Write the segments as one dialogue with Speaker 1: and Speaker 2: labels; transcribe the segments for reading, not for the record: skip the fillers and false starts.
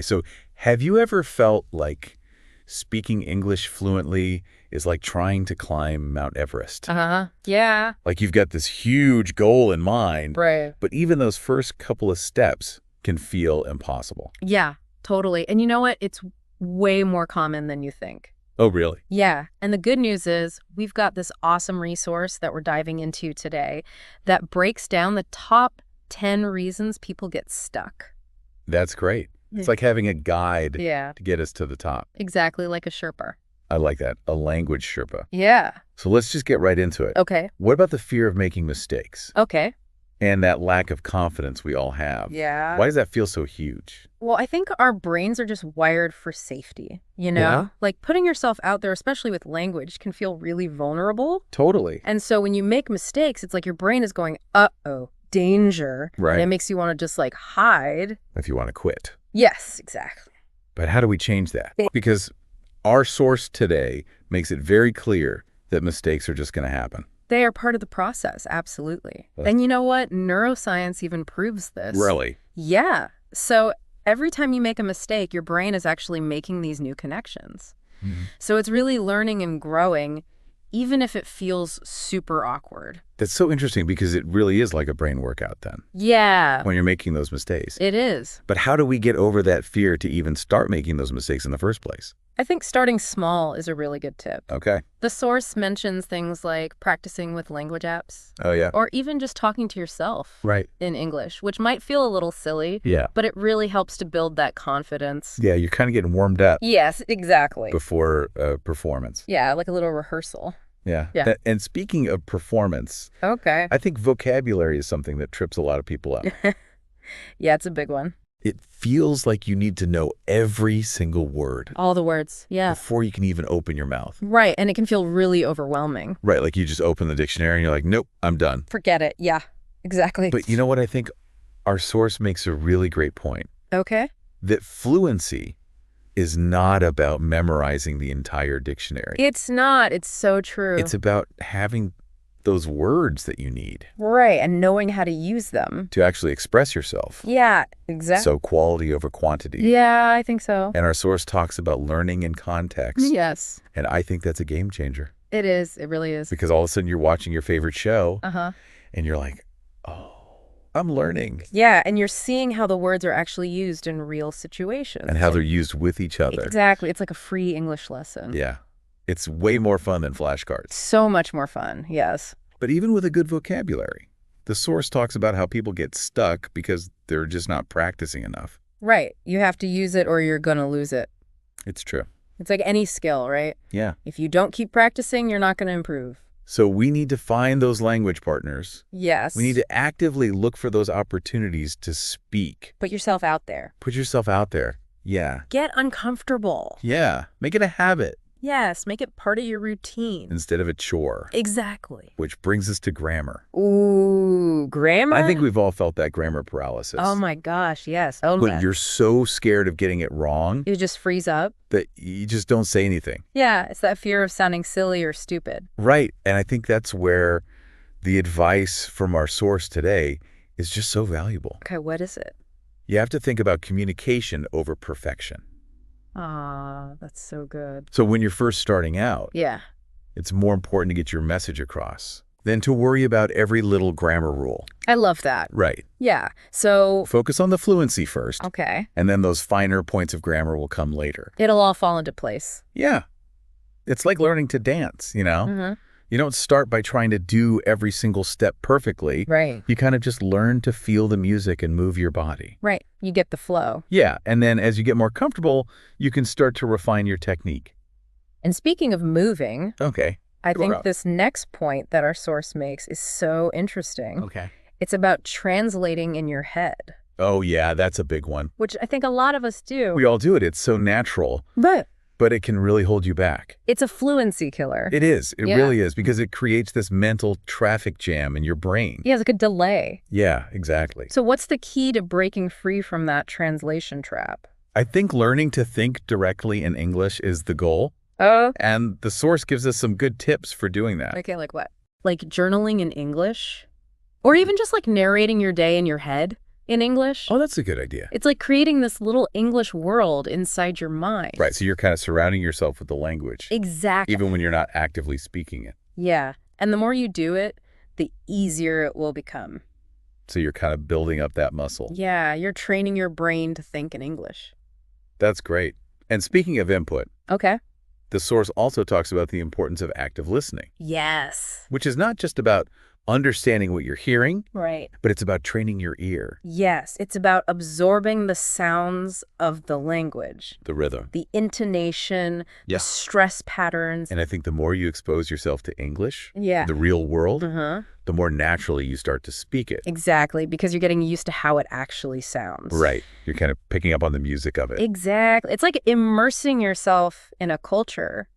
Speaker 1: so have you ever felt like speaking English fluently is like trying to climb Mount Everest?
Speaker 2: Uh-huh. Yeah.
Speaker 1: Like you've got this huge goal in mind,
Speaker 2: Right.
Speaker 1: but even those first couple of steps can feel impossible.
Speaker 2: Yeah, totally. And you know what? It's way more common than you think.
Speaker 1: Oh, really?
Speaker 2: Yeah. And the good news is we've got this awesome resource that we're diving into today that breaks down the top 10 reasons people get stuck.
Speaker 1: That's great. It's
Speaker 2: Yeah.
Speaker 1: like having a guide
Speaker 2: Yeah,
Speaker 1: to get us to the top.
Speaker 2: exactly like a Sherpa.
Speaker 1: I like that. A language Sherpa.
Speaker 2: Yeah.
Speaker 1: So let's just get right into it.
Speaker 2: Okay.
Speaker 1: What about the fear of making mistakes
Speaker 2: Okay.
Speaker 1: and that lack of confidence we all have?
Speaker 2: Yeah.
Speaker 1: Why does that feel so huge?
Speaker 2: Well, I think our brains are just wired for safety, you know?
Speaker 1: Yeah.
Speaker 2: Like putting yourself out there, especially with language, can feel really vulnerable.
Speaker 1: Totally.
Speaker 2: And so when you make mistakes, it's like your brain is going, uh-oh, danger.
Speaker 1: Right.
Speaker 2: And it makes you want to just like hide.
Speaker 1: If you want to quit.
Speaker 2: Yes, exactly.
Speaker 1: But how do we change that? Because our source today makes it very clear that mistakes are just going to happen.
Speaker 2: They are part of the process, absolutely.
Speaker 1: Uh.
Speaker 2: And you know what? Neuroscience even proves this.
Speaker 1: Really?
Speaker 2: Yeah. So every time you make a mistake, your brain is actually making these new connections.
Speaker 1: Mhm.
Speaker 2: So it's really learning and growing, even if it feels super awkward.
Speaker 1: That's so interesting because it really is like a brain workout then
Speaker 2: Yeah,
Speaker 1: when you're making those mistakes.
Speaker 2: it is.
Speaker 1: But how do we get over that fear to even start making those mistakes in the first place?
Speaker 2: I think starting small is a really good tip.
Speaker 1: Okay.
Speaker 2: The source mentions things like practicing with language apps,
Speaker 1: Oh, yeah.
Speaker 2: or even just talking to yourself
Speaker 1: Right.
Speaker 2: in English, which might feel a little silly,
Speaker 1: Yeah.
Speaker 2: but it really helps to build that confidence.
Speaker 1: Yeah, you're kind of getting warmed up
Speaker 2: Yes, exactly.
Speaker 1: before performance.
Speaker 2: Yeah, like a little rehearsal.
Speaker 1: Yeah.
Speaker 2: Yeah.
Speaker 1: And speaking of performance,
Speaker 2: Okay.
Speaker 1: I think vocabulary is something that trips a lot of people up.
Speaker 2: Yeah, it's a big one.
Speaker 1: It feels like you need to know every single word
Speaker 2: All the words. Yeah.
Speaker 1: before you can even open your mouth.
Speaker 2: Right, and it can feel really overwhelming.
Speaker 1: Right, like you just open the dictionary and you're like, nope, I'm done.
Speaker 2: Forget it. Yeah, exactly.
Speaker 1: But you know what? I think our source makes a really great point,
Speaker 2: Okay.
Speaker 1: that fluency is not about memorizing the entire dictionary.
Speaker 2: It's not. It's so true.
Speaker 1: It's about having those words that you need
Speaker 2: Right, and knowing how to use them.
Speaker 1: to actually express yourself.
Speaker 2: Yeah, exactly.
Speaker 1: So quality over quantity.
Speaker 2: Yeah, I think so.
Speaker 1: And our source talks about learning in context.
Speaker 2: Yes,
Speaker 1: And I think that's a game changer
Speaker 2: it is. It really is.
Speaker 1: because all of a sudden you're watching your favorite show
Speaker 2: Uh-huh.
Speaker 1: and you're like, oh, I'm learning.
Speaker 2: Yeah, and you're seeing how the words are actually used in real situations.
Speaker 1: And how they're used with each other.
Speaker 2: Exactly. It's like a free English lesson.
Speaker 1: Yeah. It's way more fun than flashcards.
Speaker 2: So much more fun. Yes.
Speaker 1: But even with a good vocabulary, the source talks about how people get stuck because they're just not practicing enough.
Speaker 2: Right. You have to use it or you're going to lose it.
Speaker 1: It's true.
Speaker 2: It's like any skill, right?
Speaker 1: Yeah.
Speaker 2: If you don't keep practicing, you're not going to improve.
Speaker 1: So we need to find those language partners.
Speaker 2: Yes.
Speaker 1: We need to actively look for those opportunities to speak.
Speaker 2: put yourself out there.
Speaker 1: Put yourself out there. Yeah.
Speaker 2: Get uncomfortable.
Speaker 1: Yeah. Make it a habit
Speaker 2: Yes, make it part of your routine.
Speaker 1: instead of a chore.
Speaker 2: Exactly.
Speaker 1: Which brings us to grammar.
Speaker 2: Ooh, grammar?
Speaker 1: I think we've all felt that grammar paralysis.
Speaker 2: Oh my gosh, yes. Oh,
Speaker 1: When you're so scared of getting it wrong
Speaker 2: you just freeze up.
Speaker 1: that you just don't say anything.
Speaker 2: Yeah, it's that fear of sounding silly or stupid.
Speaker 1: Right. And I think that's where the advice from our source today is just so valuable.
Speaker 2: Okay, what is it?
Speaker 1: You have to think about communication over perfection.
Speaker 2: Ah, that's so good.
Speaker 1: So when you're first starting out,
Speaker 2: Yeah.
Speaker 1: it's more important to get your message across than to worry about every little grammar rule.
Speaker 2: I love that.
Speaker 1: Right.
Speaker 2: Yeah. So,
Speaker 1: Focus on the fluency first,
Speaker 2: okay.
Speaker 1: and then those finer points of grammar will come later.
Speaker 2: It'll all fall into place.
Speaker 1: Yeah. It's like learning to dance, you know?
Speaker 2: Mm-hmm.
Speaker 1: You don't start by trying to do every single step perfectly.
Speaker 2: Right.
Speaker 1: You kind of just learn to feel the music and move your body.
Speaker 2: Right. You get the flow.
Speaker 1: Yeah, and then as you get more comfortable, you can start to refine your technique.
Speaker 2: And speaking of moving,
Speaker 1: Okay.
Speaker 2: I
Speaker 1: Go
Speaker 2: think
Speaker 1: out.
Speaker 2: this next point that our source makes is so interesting.
Speaker 1: Okay.
Speaker 2: It's about translating in your head,
Speaker 1: Oh, yeah, that's a big one.
Speaker 2: which I think a lot of us do.
Speaker 1: We all do it. It's so natural, but it can really hold you back.
Speaker 2: It's a fluency killer.
Speaker 1: It is. It
Speaker 2: Yeah.
Speaker 1: really is because it creates this mental traffic jam in your brain.
Speaker 2: Yeah, it's like a delay.
Speaker 1: Yeah, exactly.
Speaker 2: So what's the key to breaking free from that translation trap?
Speaker 1: I think learning to think directly in English is the goal,
Speaker 2: Oh.
Speaker 1: and the source gives us some good tips for doing that.
Speaker 2: Okay, like what? Like journaling in English? Or even just like narrating your day in your head? in English.
Speaker 1: Oh, that's a good idea.
Speaker 2: It's like creating this little English world inside your mind.
Speaker 1: Right, so you're kind of surrounding yourself with the language.
Speaker 2: Exactly.
Speaker 1: Even when you're not actively speaking it.
Speaker 2: Yeah. And the more you do it, the easier it will become.
Speaker 1: So you're kind of building up that muscle.
Speaker 2: Yeah, you're training your brain to think in English.
Speaker 1: That's great. And speaking of input,
Speaker 2: Okay.
Speaker 1: the source also talks about the importance of active listening,
Speaker 2: Yes.
Speaker 1: which is not just about understanding what you're hearing,
Speaker 2: Right.
Speaker 1: but it's about training your ear,
Speaker 2: Yes, it's about absorbing the sounds of the language,
Speaker 1: the rhythm.
Speaker 2: the intonation,
Speaker 1: Yeah.
Speaker 2: the stress patterns.
Speaker 1: And I think the more you expose yourself to English,
Speaker 2: Yeah.
Speaker 1: the real world,
Speaker 2: Uh-huh.
Speaker 1: the more naturally you start to speak it.
Speaker 2: Exactly, because you're getting used to how it actually sounds.
Speaker 1: Right. You're kind of picking up on the music of it.
Speaker 2: Exactly. It's like immersing yourself in a culture.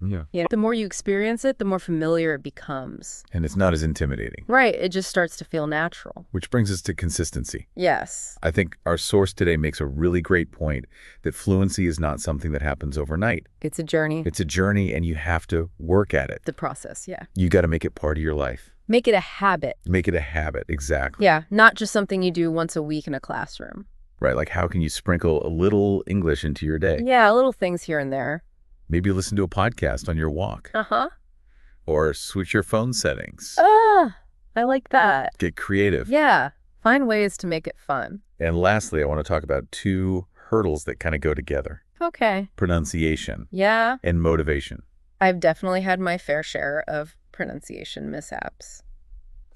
Speaker 1: Yeah.
Speaker 2: You know, the more you experience it, the more familiar it becomes.
Speaker 1: And it's not as intimidating,
Speaker 2: Right. It just starts to feel natural.
Speaker 1: which brings us to consistency.
Speaker 2: Yes.
Speaker 1: I think our source today makes a really great point that fluency is not something that happens overnight.
Speaker 2: It's a journey.
Speaker 1: It's a journey and you have to work at it.
Speaker 2: The process, yeah.
Speaker 1: You got to make it part of your life.
Speaker 2: Make it a habit.
Speaker 1: Make it a habit, exactly.
Speaker 2: Yeah, not just something you do once a week in a classroom.
Speaker 1: Right, like how can you sprinkle a little English into your day?
Speaker 2: Yeah, little things here and there.
Speaker 1: Maybe listen to a podcast on your walk.
Speaker 2: Uh-huh.
Speaker 1: Or switch your phone settings.
Speaker 2: Ah, I like that.
Speaker 1: Get creative.
Speaker 2: Yeah, find ways to make it fun.
Speaker 1: And lastly, I want to talk about two hurdles that kind of go together.
Speaker 2: Okay.
Speaker 1: Pronunciation
Speaker 2: Yeah,
Speaker 1: and motivation.
Speaker 2: I've definitely had my fair share of pronunciation mishaps.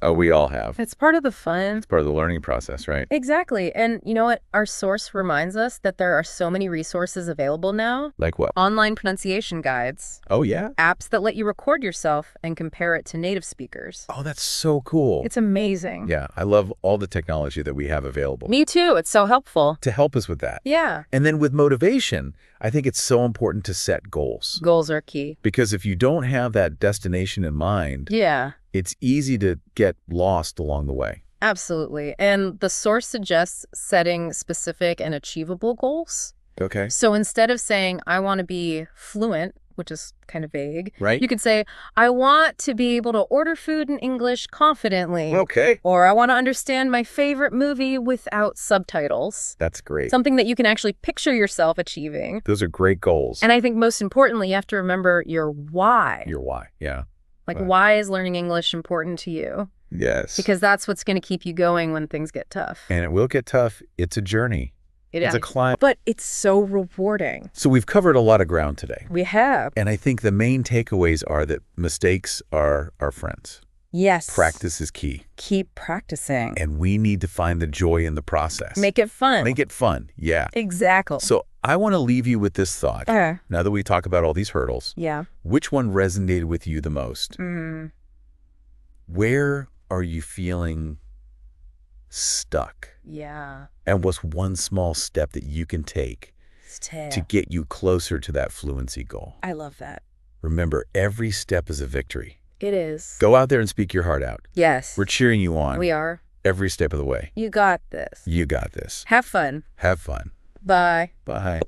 Speaker 1: Oh, we all have.
Speaker 2: It's part of the fun.
Speaker 1: It's part of the learning process, right?
Speaker 2: Exactly. And you know what? Our source reminds us that there are so many resources available now.
Speaker 1: Like what?
Speaker 2: Online pronunciation guides,
Speaker 1: Oh, yeah?
Speaker 2: apps that let you record yourself and compare it to native speakers.
Speaker 1: Oh, that's so cool.
Speaker 2: It's amazing.
Speaker 1: Yeah, I love all the technology that we have available
Speaker 2: Me too. It's so helpful.
Speaker 1: to help us with that.
Speaker 2: Yeah.
Speaker 1: And then with motivation, I think it's so important to set goals.
Speaker 2: Goals are key.
Speaker 1: Because if you don't have that destination in mind,
Speaker 2: Yeah.
Speaker 1: it's easy to get lost along the way.
Speaker 2: Absolutely. And the source suggests setting specific and achievable goals.
Speaker 1: Okay.
Speaker 2: So instead of saying, I want to be fluent, which is kind of vague,
Speaker 1: Right?
Speaker 2: you could say, I want to be able to order food in English confidently.
Speaker 1: Okay.
Speaker 2: Or I want to understand my favorite movie without subtitles.
Speaker 1: That's great.
Speaker 2: Something that you can actually picture yourself achieving.
Speaker 1: Those are great goals.
Speaker 2: And I think most importantly, you have to remember your why.
Speaker 1: Your why. Yeah.
Speaker 2: Like,
Speaker 1: Right.
Speaker 2: why is learning English important to you?
Speaker 1: Yes.
Speaker 2: Because that's what's going to keep you going when things get tough.
Speaker 1: And it will get tough. It's a journey. It's a climb.
Speaker 2: But it's so rewarding.
Speaker 1: So we've covered a lot of ground today.
Speaker 2: We have.
Speaker 1: And I think the main takeaways are that mistakes are our friends.
Speaker 2: Yes.
Speaker 1: Practice is key.
Speaker 2: Keep practicing.
Speaker 1: And we need to find the joy in the process.
Speaker 2: Make it fun.
Speaker 1: Make it fun. Yeah.
Speaker 2: Exactly.
Speaker 1: So I want to leave you with this thought. Now that we talk about all these hurdles,
Speaker 2: Yeah.
Speaker 1: which one resonated with you the most? Where are you feeling stuck?
Speaker 2: Yeah.
Speaker 1: And what's one small step that you can take to get you closer to that fluency goal?
Speaker 2: I love that.
Speaker 1: Remember, every step is a victory.
Speaker 2: It is.
Speaker 1: Go out there and speak your heart out.
Speaker 2: Yes.
Speaker 1: We're cheering you on
Speaker 2: We are.
Speaker 1: every step of the way.
Speaker 2: You got this.
Speaker 1: You got this.
Speaker 2: Have fun.
Speaker 1: Have fun.
Speaker 2: Bye.
Speaker 1: Bye.